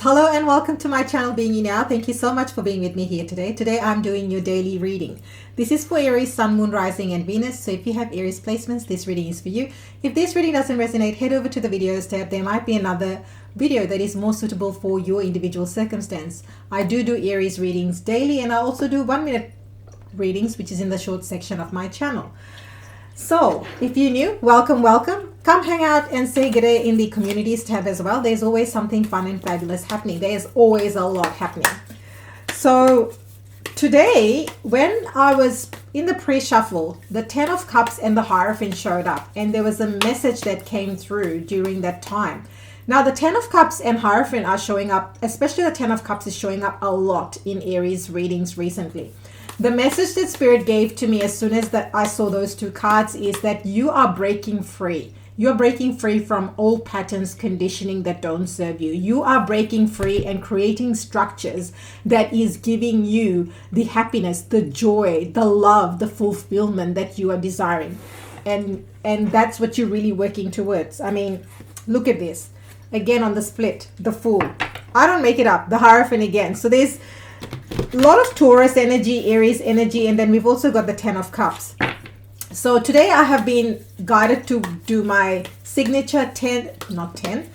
Hello and welcome to my channel Being You Now. Thank you so much for being with me here today. Today I'm doing your daily reading. This is for Aries, Sun, Moon, Rising and Venus. So if you have Aries placements, this reading is for you. If this reading doesn't resonate, head over to the videos tab. There might be another video that is more suitable for your individual circumstance. I do Aries readings daily, and I also do 1-minute readings, which is in the short section of my channel. So if you're new, welcome. Come hang out and say good day in the communities tab as well. There's always something fun and fabulous happening. There's always a lot happening. So today, when I was in the pre-shuffle, the 10 of Cups and the Hierophant showed up, and there was a message that came through during that time. Now, the 10 of Cups and Hierophant are showing up, especially the 10 of Cups is showing up a lot in Aries readings recently. The message that Spirit gave to me as soon as that I saw those two cards is that you are breaking free. You're breaking free from old patterns, conditioning that don't serve you. You are breaking free and creating structures that is giving you the happiness, the joy, the love, the fulfillment that you are desiring. And that's what you're really working towards. I mean, look at this. Again on the split, the Fool. I don't make it up. The Hierophant again. So there's a lot of Taurus energy, Aries energy, and then we've also got the 10 of Cups. So today I have been guided to do my signature 10, not 10.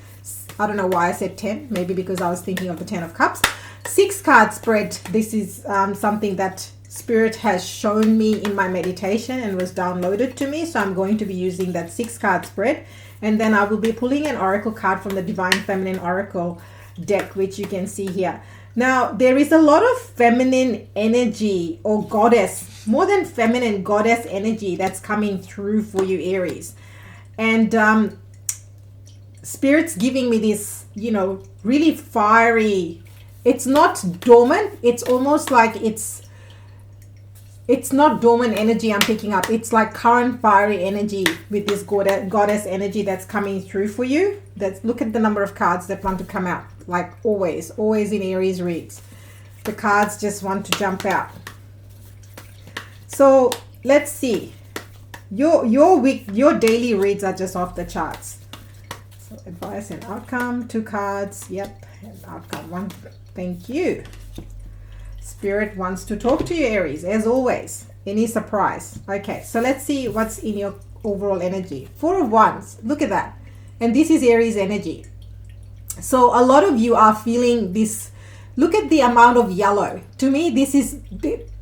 I don't know why I said 10. Maybe because I was thinking of the 10 of Cups. 6-card spread. This is something that Spirit has shown me in my meditation and was downloaded to me. So I'm going to be using that 6-card spread. And then I will be pulling an oracle card from the Divine Feminine Oracle deck, which you can see here. Now, there is a lot of feminine energy or goddess, more than feminine, goddess energy that's coming through for you, Aries. And Spirit's giving me this, really fiery. It's not dormant. It's almost like it's not dormant energy I'm picking up. It's like current fiery energy with this goddess energy that's coming through for you. Look at the number of cards that want to come out. Like always in Aries reads. The cards just want to jump out. So let's see. Your daily reads are just off the charts. So advice and outcome, 2 cards. Yep, and outcome 1. Thank you. Spirit wants to talk to you, Aries, as always. Any surprise? Okay, so let's see what's in your overall energy. 4 of Wands. Look at that. And this is Aries energy. So a lot of you are feeling this. Look at the amount of yellow. To me,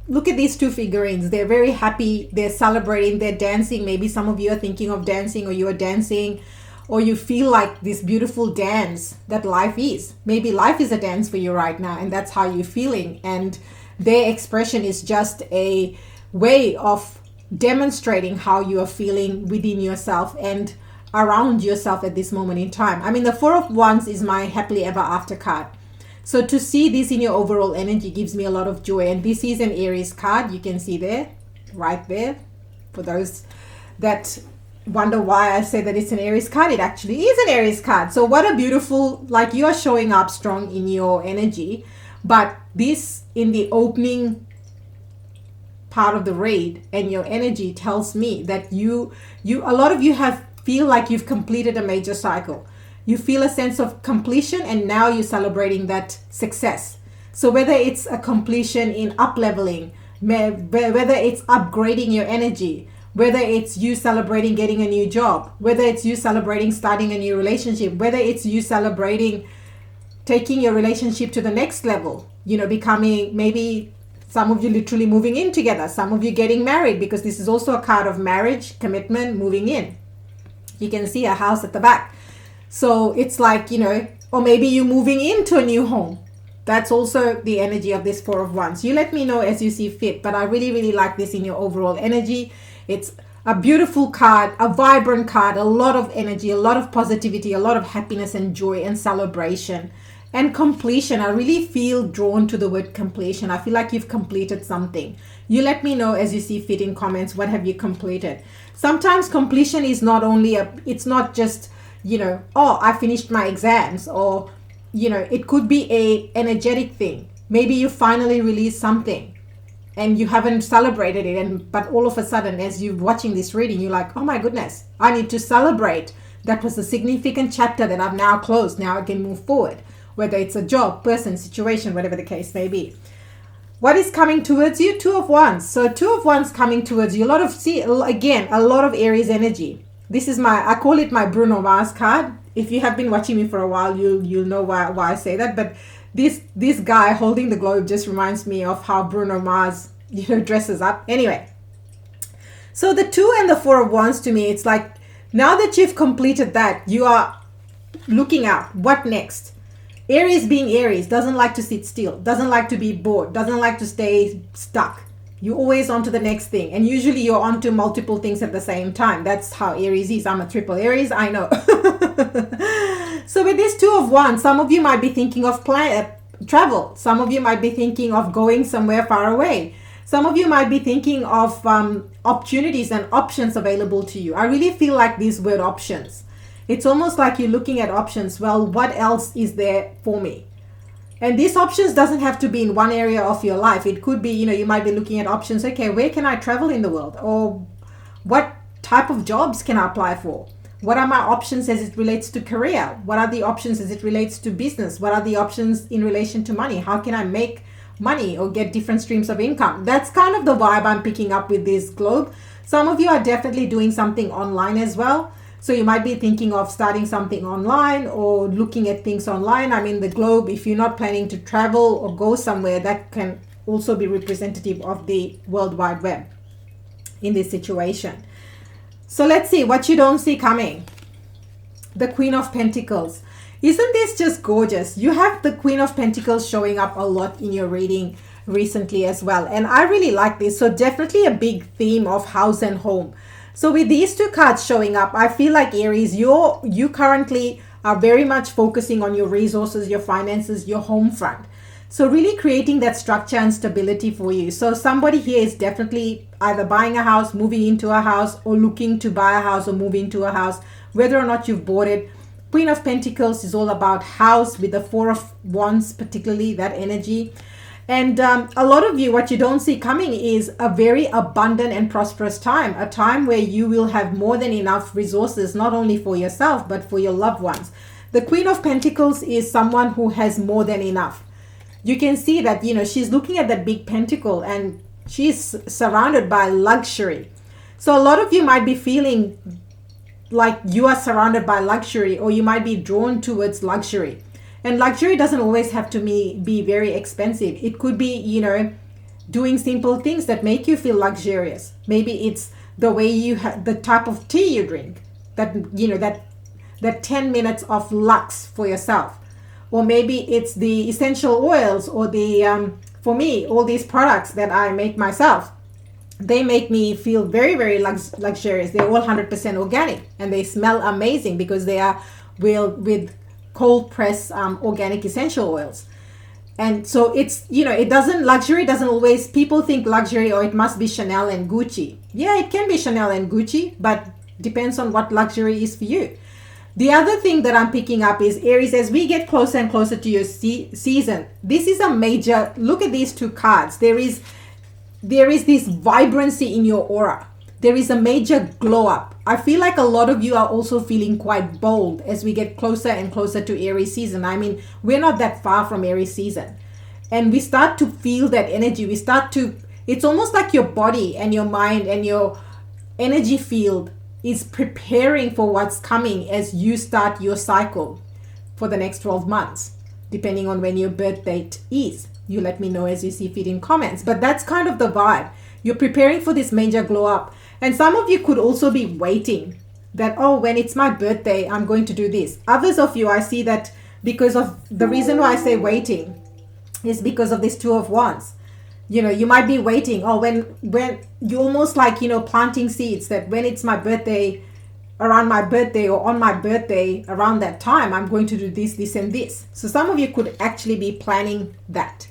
look at these 2 figurines. They're very happy. They're celebrating. They're dancing. Maybe some of you are thinking of dancing, or you are dancing, or you feel like this beautiful dance that life is. Maybe life is a dance for you right now, and that's how you're feeling. And their expression is just a way of demonstrating how you are feeling within yourself and around yourself at this moment in time. I mean, the 4 of Wands is my happily ever after card. So to see this in your overall energy gives me a lot of joy. And this is an Aries card. You can see there, right there. For those that wonder why I say that it's an Aries card, it actually is an Aries card. So what a beautiful, like, you are showing up strong in your energy. But this in the opening part of the read and your energy tells me that a lot of you feel like you've completed a major cycle. You feel a sense of completion, and now you're celebrating that success. So whether it's a completion in up-leveling, whether it's upgrading your energy, whether it's you celebrating getting a new job, whether it's you celebrating starting a new relationship, whether it's you celebrating taking your relationship to the next level, becoming, maybe some of you literally moving in together, some of you getting married, because this is also a card of marriage, commitment, moving in. You can see a house at the back. So it's like, or maybe you're moving into a new home. That's also the energy of this 4 of Wands. You let me know as you see fit, but I really, really like this in your overall energy. It's a beautiful card, a vibrant card, a lot of energy, a lot of positivity, a lot of happiness and joy and celebration and completion. I really feel drawn to the word completion. I feel like you've completed something. You let me know as you see fit in comments, what have you completed? Sometimes completion is not only it's not just, oh, I finished my exams, or, it could be a energetic thing. Maybe you finally released something and you haven't celebrated it, but all of a sudden, as you're watching this reading, you're like, oh my goodness, I need to celebrate. That was a significant chapter that I've now closed. Now I can move forward. whether it's a job, person, situation, whatever the case may be. What is coming towards you? Two of Wands. So Two of Wands coming towards you. A lot of Aries energy. This is I call it my Bruno Mars card. If you have been watching me for a while, you'll know why I say that. But this guy holding the globe just reminds me of how Bruno Mars, dresses up. Anyway, so the 2 and the 4 of Wands, to me, it's like, now that you've completed that, you are looking out. What next? Aries, being Aries, doesn't like to sit still, doesn't like to be bored, doesn't like to stay stuck. You're always on to the next thing. And usually you're on to multiple things at the same time. That's how Aries is. I'm a triple Aries, I know. So with this 2 of Wands, some of you might be thinking of travel. Some of you might be thinking of going somewhere far away. Some of you might be thinking of opportunities and options available to you. I really feel like this word options. It's almost like you're looking at options. Well, what else is there for me? And these options doesn't have to be in one area of your life. It could be, you might be looking at options. Okay, where can I travel in the world? Or what type of jobs can I apply for? What are my options as it relates to career? What are the options as it relates to business? What are the options in relation to money? How can I make money or get different streams of income? That's kind of the vibe I'm picking up with this globe. Some of you are definitely doing something online as well. So you might be thinking of starting something online or looking at things online. I mean, the globe, if you're not planning to travel or go somewhere, that can also be representative of the World Wide Web in this situation. So let's see what you don't see coming. The Queen of Pentacles. Isn't this just gorgeous? You have the Queen of Pentacles showing up a lot in your reading recently as well. And I really like this. So definitely a big theme of house and home. So with these 2 cards showing up, I feel like Aries, you currently are very much focusing on your resources, your finances, your home front. So really creating that structure and stability for you. So somebody here is definitely either buying a house, moving into a house, or looking to buy a house or move into a house, whether or not you've bought it. Queen of Pentacles is all about house, with the 4 of Wands, particularly that energy. And a lot of you, what you don't see coming is a very abundant and prosperous time, a time where you will have more than enough resources, not only for yourself, but for your loved ones. The Queen of Pentacles is someone who has more than enough. You can see that, she's looking at that big pentacle and she's surrounded by luxury. So a lot of you might be feeling like you are surrounded by luxury, or you might be drawn towards luxury. And luxury doesn't always have to be very expensive. It could be, doing simple things that make you feel luxurious. Maybe it's the way the type of tea you drink, that 10 minutes of lux for yourself. Or maybe it's the essential oils, or for me, all these products that I make myself. They make me feel very, very luxurious. They're all 100% organic, and they smell amazing because they are with cold press organic essential oils. And so it's, luxury doesn't always, people think luxury, or it must be Chanel and Gucci. Yeah, it can be Chanel and Gucci, but depends on what luxury is for you. The other thing that I'm picking up is Aries, as we get closer and closer to your season, this is a major, look at these 2 cards. There is this vibrancy in your aura. There is a major glow up. I feel like a lot of you are also feeling quite bold as we get closer and closer to Aries season. I mean, we're not that far from Aries season. And we start to feel that energy. It's almost like your body and your mind and your energy field is preparing for what's coming as you start your cycle for the next 12 months, depending on when your birth date is. You let me know as you see fit in comments. But that's kind of the vibe. You're preparing for this major glow up. And some of you could also be waiting that, when it's my birthday, I'm going to do this. Others of you, I see that because of the reason why I say waiting is because of this 2 of Wands. You might be waiting, when you almost like, planting seeds, that when it's my birthday, around my birthday, or on my birthday, around that time, I'm going to do this, this, and this. So some of you could actually be planning that.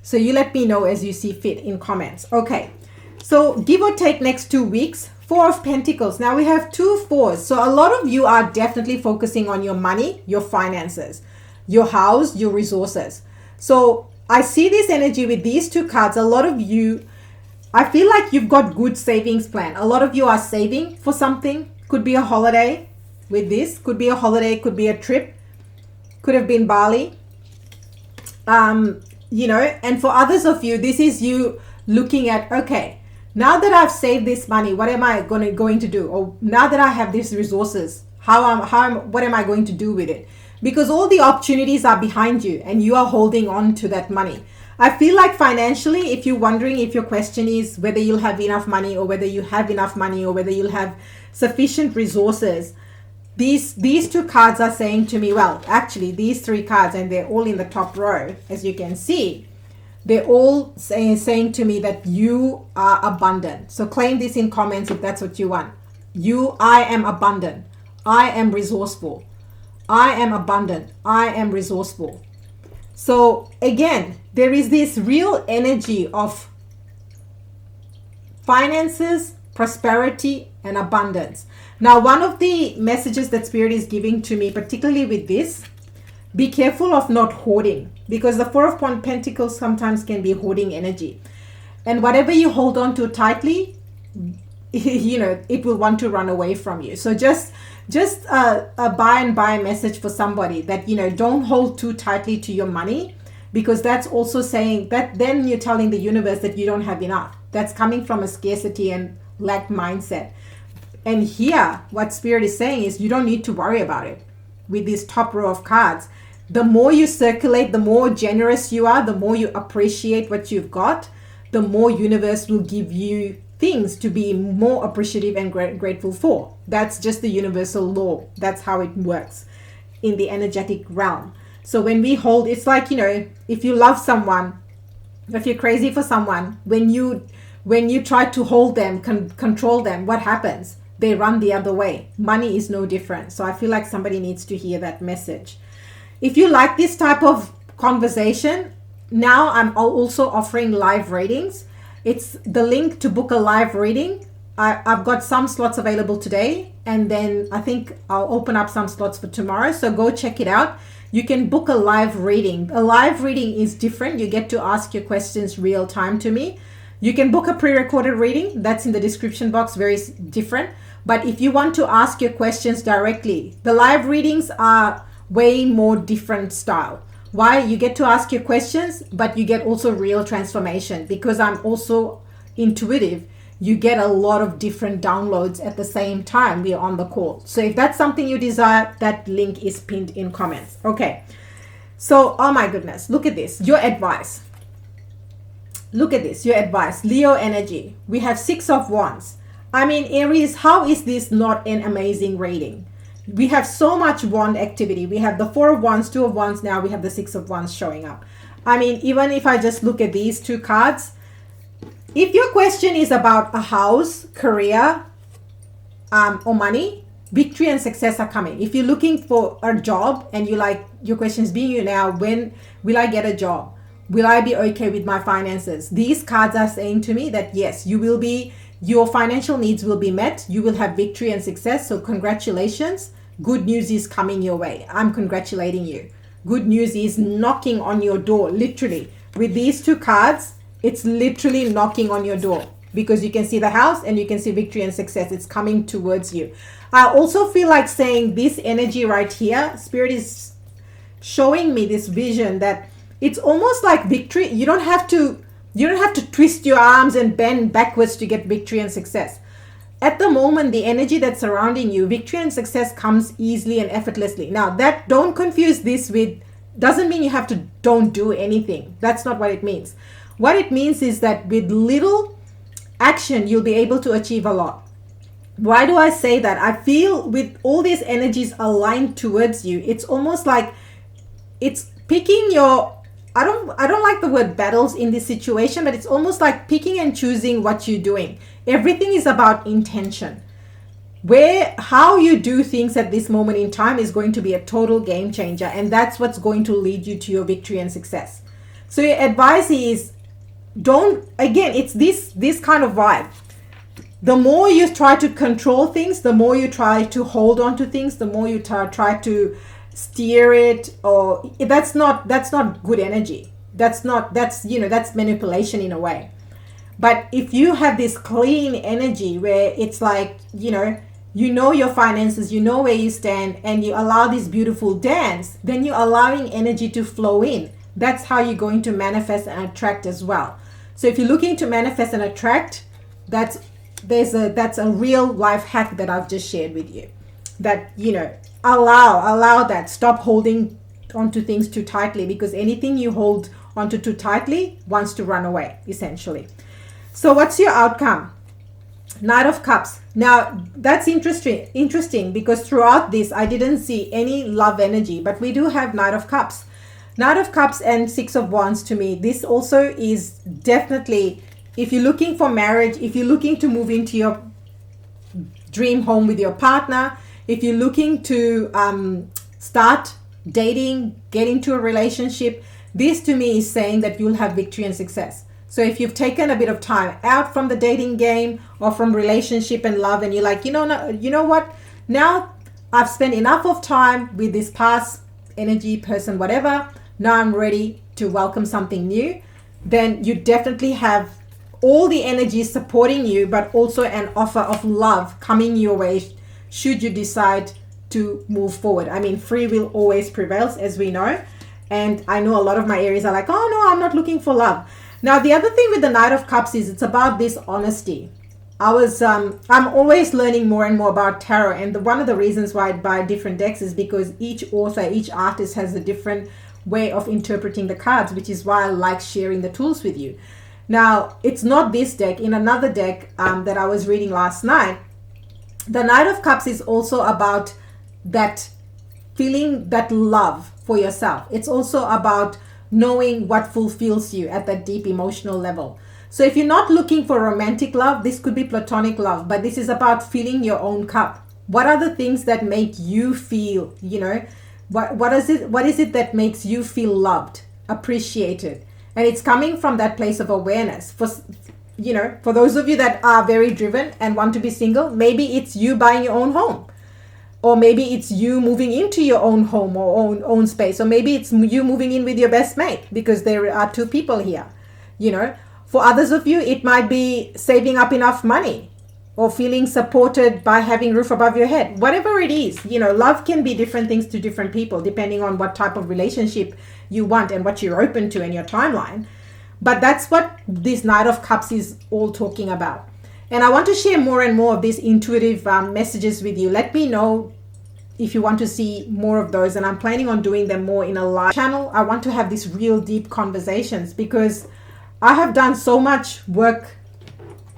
So you let me know as you see fit in comments. Okay. So give or take next 2 weeks, 4 of Pentacles. Now we have 2 4s. So a lot of you are definitely focusing on your money, your finances, your house, your resources. So I see this energy with these 2 cards. A lot of you, I feel like you've got good savings plan. A lot of you are saving for something. Could be a holiday with this. Could be a holiday. Could be a trip. Could have been Bali. you know, and for others of you, this is you looking at, okay, now that I've saved this money, what am I going to do? Or now that I have these resources, what am I going to do with it? Because all the opportunities are behind you and you are holding on to that money. I feel like financially, if you're wondering, if your question is whether you'll have enough money, or whether you have enough money, or whether you'll have sufficient resources, these two cards are saying to me, well, actually these three cards, and they're all in the top row, as you can see, they're all saying to me that you are abundant. So claim this in comments if that's what you want. I am abundant. I am resourceful. I am abundant. I am resourceful. So again, there is this real energy of finances, prosperity, and abundance. Now, one of the messages that Spirit is giving to me, particularly with this, be careful of not hoarding, because the Four of Pentacles sometimes can be hoarding energy. And whatever you hold on to tightly, you know, it will want to run away from you. So just a buy message for somebody that, you know, don't hold too tightly to your money, because that's also saying that then you're telling the universe that you don't have enough. That's coming from a scarcity and lack mindset. And here, what Spirit is saying is you don't need to worry about it. With this top row of cards, the more you circulate, the more generous you are, the more you appreciate what you've got, the more universe will give you things to be more appreciative and grateful for. That's just the universal law. That's how it works in the energetic realm. So when we hold, it's like, you know, if you love someone, if you're crazy for someone, when you try to hold them, control them, what happens? They run the other way. Money is no different. So I feel like somebody needs to hear that message. If you like this type of conversation, now I'm also offering live readings. It's the link to book a live reading. I've got some slots available today, and then I think I'll open up some slots for tomorrow. So go check it out. You can book a live reading. A live reading is different. You get to ask your questions real time to me. You can book a pre-recorded reading. That's in the description box, very different. But if you want to ask your questions directly, the live readings are way more different style. Why? You get to ask your questions, but you get also real transformation. Because I'm also intuitive, you get a lot of different downloads at the same time we are on the call. So if that's something you desire, that link is pinned in comments. Okay. So, oh my goodness, look at this. Your advice. Look at this, your advice. Leo energy. We have 6 of Wands. I mean, Aries, how is this not an amazing reading? We have so much wand activity. We have the 4 of Wands, 2 of Wands. Now we have the 6 of Wands showing up. I mean, even if I just look at these 2 cards, if your question is about a house, career, or money, victory and success are coming. If you're looking for a job and you like, your question is being you now, when will I get a job? Will I be okay with my finances? These cards are saying to me that yes, you will be, your financial needs will be met. You will have victory and success. So congratulations. Good news is coming your way. I'm congratulating you. Good news is knocking on your door, literally. With these 2 cards, it's literally knocking on your door, because you can see the house and you can see victory and success. It's coming towards you. I also feel like saying this energy right here, Spirit is showing me this vision that it's almost like victory. You don't have to twist your arms and bend backwards to get victory and success. At the moment, the energy that's surrounding you, victory and success comes easily and effortlessly. Now, that, don't confuse this with, doesn't mean you have to don't do anything. That's not what it means. What it means is that with little action, you'll be able to achieve a lot. Why do I say that? I feel with all these energies aligned towards you, it's almost like it's picking your, I don't like the word battles in this situation, but it's almost like picking and choosing what you're doing. Everything is about intention. How you do things at this moment in time is going to be a total game changer, and that's what's going to lead you to your victory and success. So your advice is, it's this kind of vibe. The more you try to control things, the more you try to hold on to things, the more you try to steer it, or that's not good energy. That's manipulation in a way. But if you have this clean energy where it's like, you know your finances, you know where you stand, and you allow this beautiful dance, then you're allowing energy to flow in. that's how you're going to manifest and attract as well. So if you're looking to manifest and attract, that's a real life hack that I've just shared with you. That, you know, allow that. Stop holding onto things too tightly, because anything you hold onto too tightly wants to run away, essentially. So what's your outcome? Knight of Cups. Now that's interesting because throughout this I didn't see any love energy, but we do have Knight of Cups. Knight of Cups and Six of Wands. To me, this also is definitely, if you're looking for marriage, if you're looking to move into your dream home with your partner, if you're looking to start dating, get into a relationship, this to me is saying that you'll have victory and success. So if you've taken a bit of time out from the dating game or from relationship and love, and you're like, you know what? Now I've spent enough of time with this past energy, person, whatever. Now I'm ready to welcome something new. Then you definitely have all the energy supporting you, but also an offer of love coming your way should you decide to move forward. I mean, free will always prevails, as we know. And I know a lot of my Aries are like, oh no, I'm not looking for love. Now, the other thing with the Knight of Cups is it's about this honesty. I'm always learning more and more about tarot, and one of the reasons why I buy different decks is because each author, each artist has a different way of interpreting the cards, which is why I like sharing the tools with you. Now, it's not this deck. In another deck that I was reading last night, the Knight of Cups is also about that feeling, that love for yourself. It's also about knowing what fulfills you at that deep emotional level. So if you're not looking for romantic love, this could be platonic love, but this is about filling your own cup. What are the things that make you feel, you know, what is it that makes you feel loved, appreciated? And it's coming from that place of awareness. For those of you that are very driven and want to be single, maybe it's you buying your own home. Or maybe it's you moving into your own home or own space. Or maybe it's you moving in with your best mate, because there are two people here. You know, for others of you, it might be saving up enough money or feeling supported by having roof above your head. Whatever it is, you know, love can be different things to different people depending on what type of relationship you want and what you're open to in your timeline. But that's what this Knight of Cups is all talking about. And I want to share more and more of these intuitive messages with you. Let me know if you want to see more of those. And I'm planning on doing them more in a live channel. I want to have these real deep conversations because I have done so much work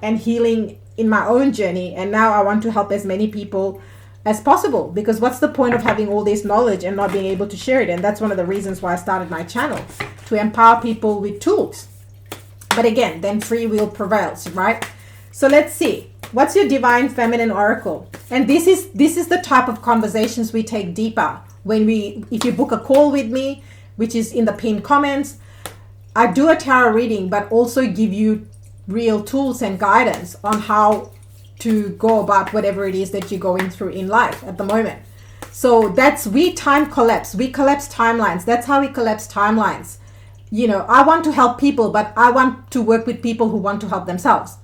and healing in my own journey. And now I want to help as many people as possible, because what's the point of having all this knowledge and not being able to share it? And that's one of the reasons why I started my channel, to empower people with tools. But again, then free will prevails, right? So let's see. What's your Divine Feminine Oracle? And this is the type of conversations we take deeper if you book a call with me, which is in the pinned comments. I do a tarot reading, but also give you real tools and guidance on how to go about whatever it is that you're going through in life at the moment. So we time collapse. We collapse timelines. That's how we collapse timelines. You know, I want to help people, but I want to work with people who want to help themselves.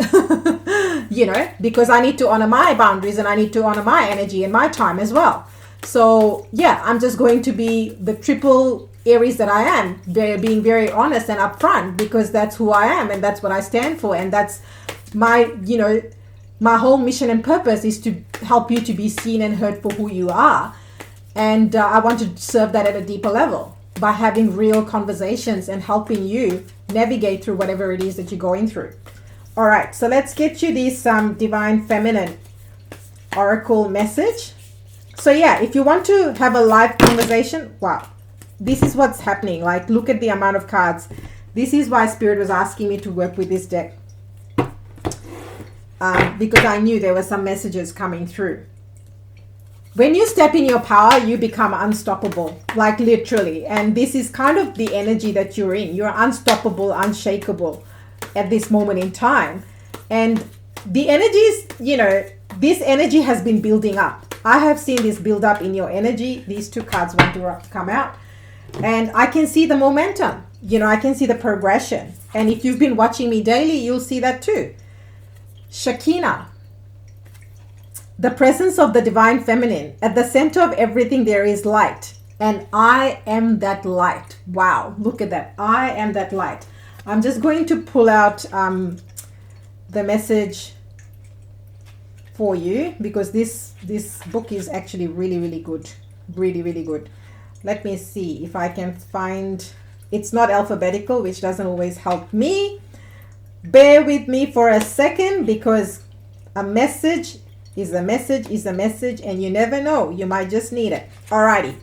You know, because I need to honor my boundaries and I need to honor my energy and my time as well. So yeah, I'm just going to be the triple Aries that I am, being very honest and upfront, because that's who I am and that's what I stand for. And that's my whole mission and purpose is to help you to be seen and heard for who you are. And I want to serve that at a deeper level by having real conversations and helping you navigate through whatever it is that you're going through. All right, so let's get you this Divine Feminine Oracle message. So yeah, if you want to have a live conversation, wow, this is what's happening. Like, look at the amount of cards. This is why Spirit was asking me to work with this deck. Because I knew there were some messages coming through. When you step in your power, you become unstoppable, like literally. And this is kind of the energy that you're in. You're unstoppable, unshakable at this moment in time. And the energies, you know, this energy has been building up. I have seen this build up in your energy. These two cards want to come out. And I can see the momentum. You know, I can see the progression. And if you've been watching me daily, you'll see that too. Shekinah. The presence of the Divine Feminine. At the center of everything there is light. And I am that light. Wow, look at that. I am that light. I'm just going to pull out the message for you, because this book is actually really good. Really good. Let me see if I can find, it's not alphabetical, which doesn't always help me. Bear with me for a second, because a message is a message is a message, and you never know, you might just need it. Alrighty.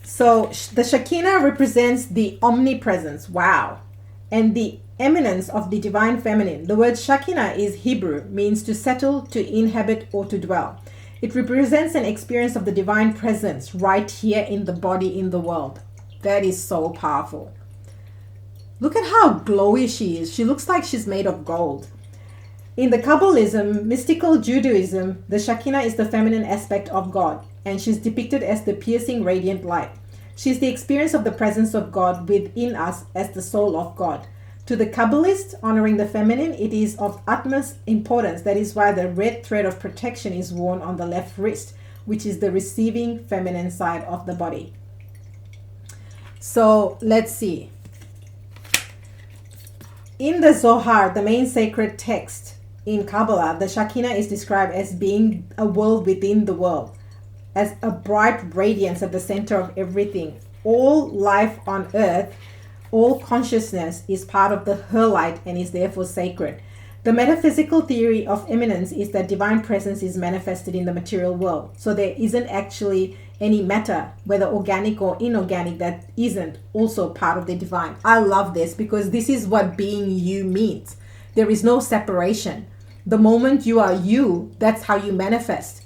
So the Shekinah represents the omnipresence, wow, and the eminence of the divine feminine. The word Shekinah is Hebrew, means to settle, to inhabit, or to dwell. It represents an experience of the divine presence right here in the body, in the world. That is so powerful. Look at how glowy she is. She looks like she's made of gold. In the Kabbalism, mystical Judaism, the Shekinah is the feminine aspect of God, and she's depicted as the piercing radiant light. She's the experience of the presence of God within us as the soul of God. To the Kabbalist, honoring the feminine, it is of utmost importance. That is why the red thread of protection is worn on the left wrist, which is the receiving feminine side of the body. So let's see. In the Zohar, the main sacred text in Kabbalah, the Shekinah is described as being a world within the world, as a bright radiance at the center of everything. All life on earth, all consciousness is part of her light and is therefore sacred. The metaphysical theory of immanence is that divine presence is manifested in the material world. So there isn't actually any matter, whether organic or inorganic, that isn't also part of the divine. I love this, because this is what being you means. There is no separation. The moment you are you, that's how you manifest.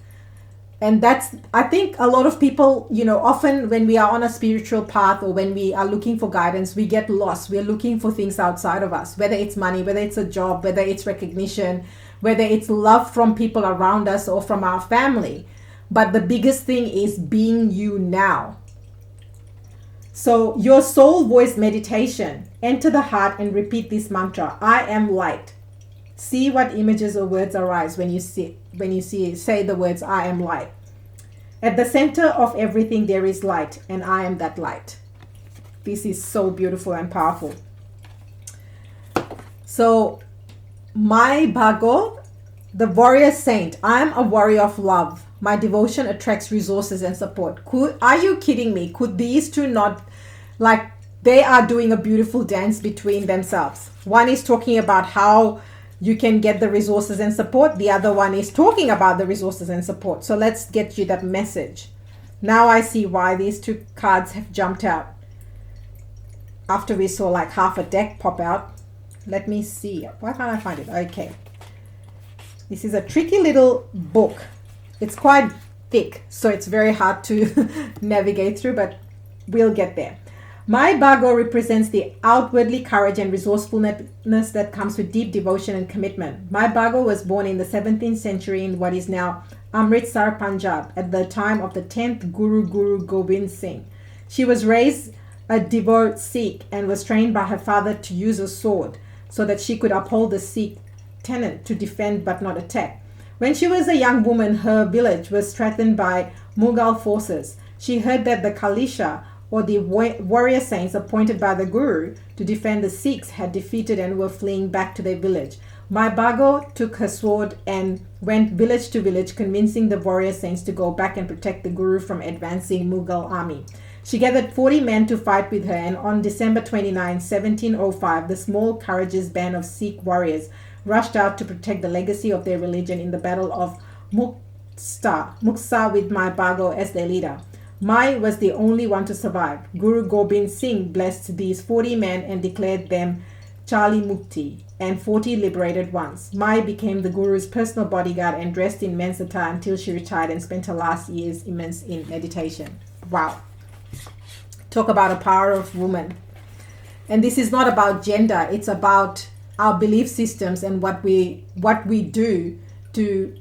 And that's, I think a lot of people, often when we are on a spiritual path or when we are looking for guidance, we get lost. We're looking for things outside of us, whether it's money, whether it's a job, whether it's recognition, whether it's love from people around us or from our family. But the biggest thing is being you now. So your soul voice meditation, enter the heart and repeat this mantra: I am light. See what images or words arise when you say the words I am light. At the center of everything there is light, and I am that light. This is so beautiful and powerful. So my Bhago, the warrior saint, I am a warrior of love. My devotion attracts resources and support. Are you kidding me? Could these two not, like, they are doing a beautiful dance between themselves. One is talking about how you can get the resources and support. The other one is talking about the resources and support. So let's get you that message. Now I see why these two cards have jumped out. After we saw like half a deck pop out. Let me see. Why can't I find it? Okay. This is a tricky little book. It's quite thick, so it's very hard to navigate through, but we'll get there. My Bhago represents the outwardly courage and resourcefulness that comes with deep devotion and commitment. My Bhago was born in the 17th century in what is now Amritsar, Punjab, at the time of the 10th Guru Gobind Singh. She was raised a devout Sikh and was trained by her father to use a sword so that she could uphold the Sikh tenet to defend but not attack. When she was a young woman, her village was threatened by Mughal forces. She heard that the Kalisha, or the warrior saints appointed by the Guru to defend the Sikhs, had defeated and were fleeing back to their village. My Bhago took her sword and went village to village, convincing the warrior saints to go back and protect the Guru from advancing Mughal army. She gathered 40 men to fight with her, and on December 29, 1705, the small courageous band of Sikh warriors rushed out to protect the legacy of their religion in the Battle of Muksa with my Bhago as their leader. Mai was the only one to survive. Guru Gobind Singh blessed these 40 men and declared them Charli Mukti and 40 liberated ones. Mai became the Guru's personal bodyguard and dressed in men's attire until she retired and spent her last years immersed in meditation. Wow. Talk about a power of woman. And this is not about gender. It's about our belief systems and what we do to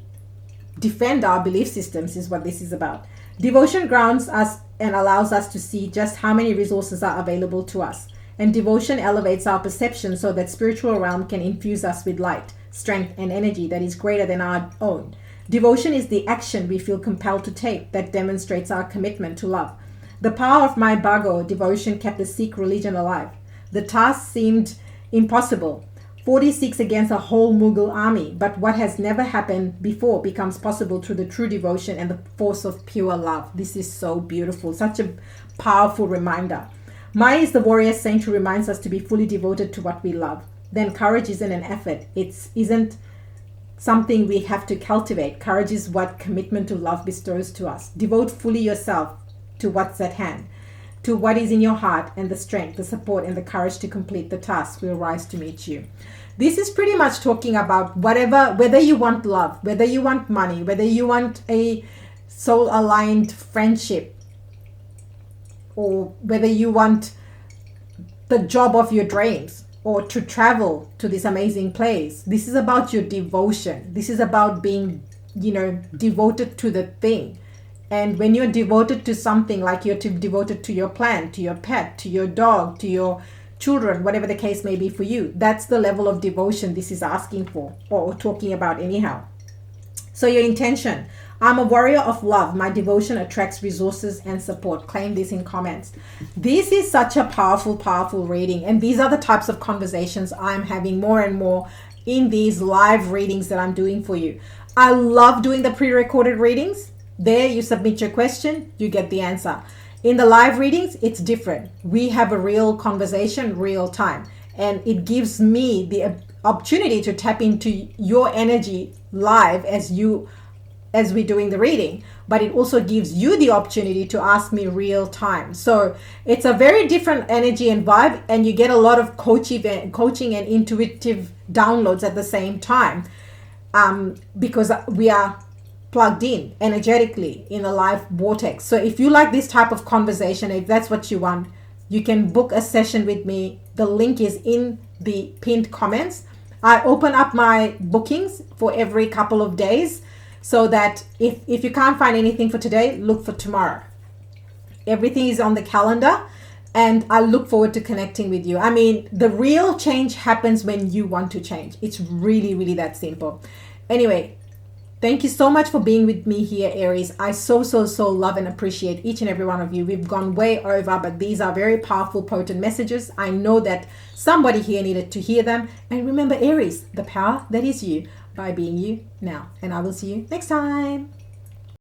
defend our belief systems is what this is about. Devotion grounds us and allows us to see just how many resources are available to us. And devotion elevates our perception so that spiritual realm can infuse us with light, strength, and energy that is greater than our own. Devotion is the action we feel compelled to take that demonstrates our commitment to love. The power of my Bhago devotion kept the Sikh religion alive. The task seemed impossible. 46 against a whole Mughal army, but what has never happened before becomes possible through the true devotion and the force of pure love. This is so beautiful, such a powerful reminder. Maya is the warrior saint who reminds us to be fully devoted to what we love. Then courage isn't an effort. It isn't something we have to cultivate. Courage is what commitment to love bestows to us. Devote fully yourself to what's at hand, to what is in your heart, and the strength, the support, and the courage to complete the task will rise to meet you. This is pretty much talking about whether you want love, whether you want money, whether you want a soul-aligned friendship, or whether you want the job of your dreams, or to travel to this amazing place. This is about your devotion. This is about being, devoted to the thing. And when you're devoted to something, like you're devoted to your plant, to your pet, to your dog, to your children, whatever the case may be for you, that's the level of devotion this is asking for, or talking about anyhow. So your intention: I'm a warrior of love. My devotion attracts resources and support. Claim this in comments. This is such a powerful, powerful reading. And these are the types of conversations I'm having more and more in these live readings that I'm doing for you. I love doing the pre-recorded readings. There you submit your question, you get the answer. In the live readings, it's different. We have a real conversation, real time. And it gives me the opportunity to tap into your energy live as we're doing the reading, but it also gives you the opportunity to ask me real time. So it's a very different energy and vibe, and you get a lot of coaching and intuitive downloads at the same time, because we are plugged in energetically in a live vortex. So if you like this type of conversation, if that's what you want, you can book a session with me. The link is in the pinned comments. I open up my bookings for every couple of days, so that if you can't find anything for today, look for tomorrow. Everything is on the calendar, and I look forward to connecting with you. I mean, the real change happens when you want to change. It's really, really that simple. Anyway, thank you so much for being with me here, Aries. I so love and appreciate each and every one of you. We've gone way over, but these are very powerful, potent messages. I know that somebody here needed to hear them. And remember, Aries, the power that is you, by being you now. And I will see you next time.